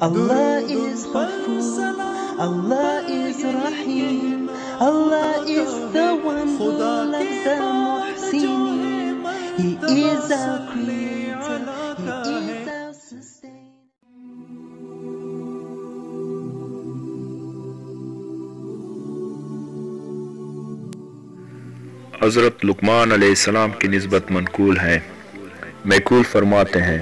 Allah is Ghafoor, Allah is Rahim, Allah is the one who loves the Muhsinin. He is our creator, He is our sustainer. حضرت لقمان علیہ السلام کی نسبت منقول ہیں۔ میقول فرماتے ہیں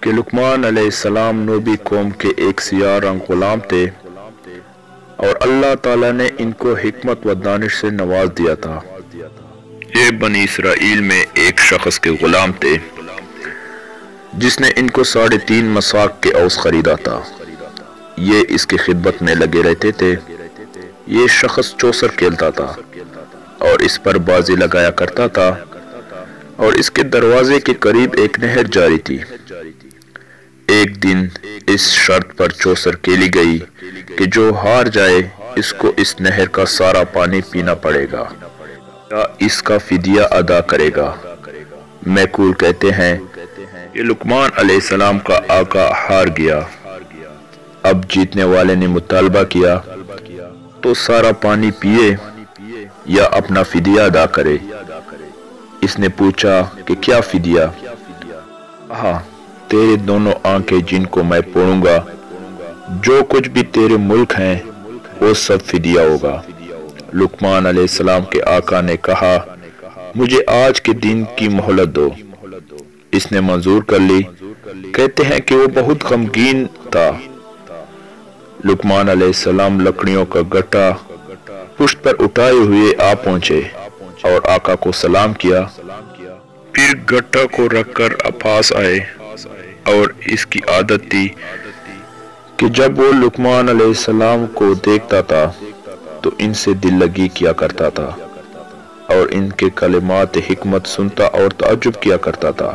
کہ لقمان علیہ السلام نوبی قوم کے ایک سیاہ رنگ غلام تھے اور اللہ تعالیٰ نے ان کو حکمت و دانش سے نواز دیا تھا۔ یہ بنی اسرائیل میں ایک شخص کے غلام تھے جس نے ان کو 3.5 مساق کے اوس خریدا تھا۔ یہ اس کی خدمت میں لگے رہتے تھے۔ یہ شخص چوسر کھیلتا تھا اور اس پر بازی لگایا کرتا تھا، اور اس کے دروازے کے قریب ایک نہر جاری تھی۔ ایک دن اس شرط پر چوسر کھیلی گئی کہ جو ہار جائے اس کو اس نہر کا سارا پانی پینا پڑے گا یا اس کا فدیہ ادا کرے گا۔ میقول کہتے ہیں کہ لقمان علیہ السلام کا آقا ہار گیا۔ اب جیتنے والے نے مطالبہ کیا تو سارا پانی پیے یا اپنا فدیہ ادا کرے۔ اس نے پوچھا کہ کیا فدیہ؟ کہا تیرے دونوں آنکھیں جن کو میں پھوڑوں گا، جو کچھ بھی تیرے ملک ہیں وہ سب فدیہ ہوگا۔ لقمان علیہ السلام کے آقا نے کہا مجھے آج کے دن کی مہلت دو۔ اس نے منظور کر لی۔ کہتے ہیں کہ وہ بہت غمگین تھا۔ لقمان علیہ السلام لکڑیوں کا گٹھا پشت پر اٹھائے ہوئے آ پہنچے اور آقا کو سلام کیا، پھر گٹھا کو رکھ کر پاس آئے، اور اس کی عادت تھی کہ جب وہ لقمان علیہ السلام کو دیکھتا تھا تو ان سے دل لگی کیا کرتا تھا اور ان کے کلمات حکمت سنتا اور تعجب کیا کرتا تھا۔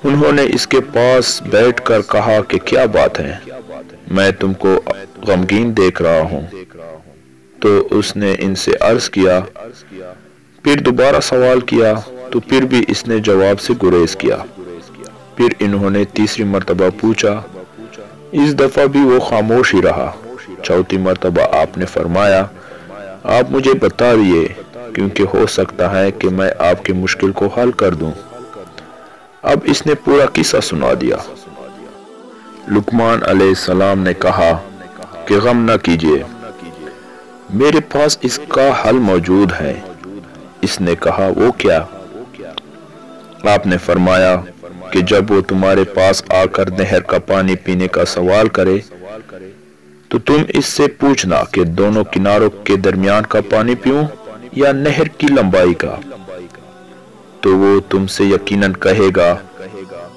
انہوں نے اس کے پاس بیٹھ کر کہا کہ کیا بات ہے، میں تم کو غمگین دیکھ رہا ہوں۔ تو اس نے ان سے عرض کیا، پھر دوبارہ سوال کیا تو پھر بھی اس نے جواب سے گریز کیا۔ پھر انہوں نے تیسری مرتبہ پوچھا، اس دفعہ بھی وہ خاموش ہی رہا۔ چوتھی مرتبہ آپ نے فرمایا، آپ مجھے بتا دیے کیونکہ ہو سکتا ہے کہ میں آپ کی مشکل کو حل کر دوں۔ اب اس نے پورا قصہ سنا دیا۔ لقمان علیہ السلام نے کہا کہ غم نہ کیجیے، میرے پاس اس کا حل موجود ہے۔ اس نے کہا وہ کیا؟ آپ نے فرمایا کہ جب وہ تمہارے پاس آ کر نہر کا پانی پینے کا سوال کرے تو تم اس سے پوچھنا کہ دونوں کناروں کے درمیان کا پانی پیوں یا نہر کی لمبائی کا۔ تو وہ تم سے یقیناً کہے گا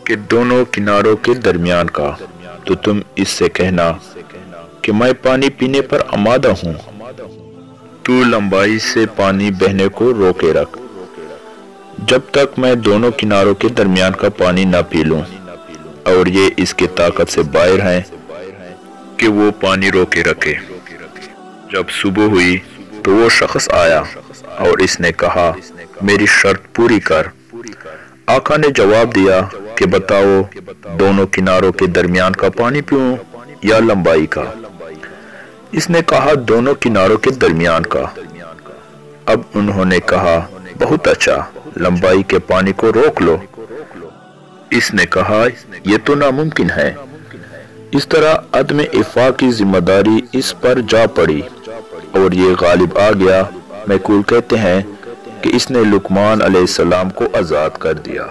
کہ دونوں کناروں کے درمیان کا، تو تم اس سے کہنا کہ میں پانی پینے پر آمادہ ہوں، تو لمبائی سے پانی بہنے کو روکے رکھ جب تک میں دونوں کناروں کے درمیان کا پانی نہ پی لوں، اور یہ اس کی طاقت سے باہر ہیں کہ وہ پانی روکے رکھے۔ جب صبح ہوئی تو وہ شخص آیا اور اس نے کہا میری شرط پوری کر۔ آقا نے جواب دیا کہ بتاؤ دونوں کناروں کے درمیان کا پانی پیوں یا لمبائی کا؟ اس نے کہا دونوں کناروں کے درمیان کا۔ اب انہوں نے کہا بہت اچھا، لمبائی کے پانی کو روک لو۔ اس نے کہا یہ تو ناممکن ہے۔ اس طرح عدم اعفاء کی ذمہ داری اس پر جا پڑی اور یہ غالب آ گیا۔ میقول کہتے ہیں کہ اس نے لقمان علیہ السلام کو آزاد کر دیا۔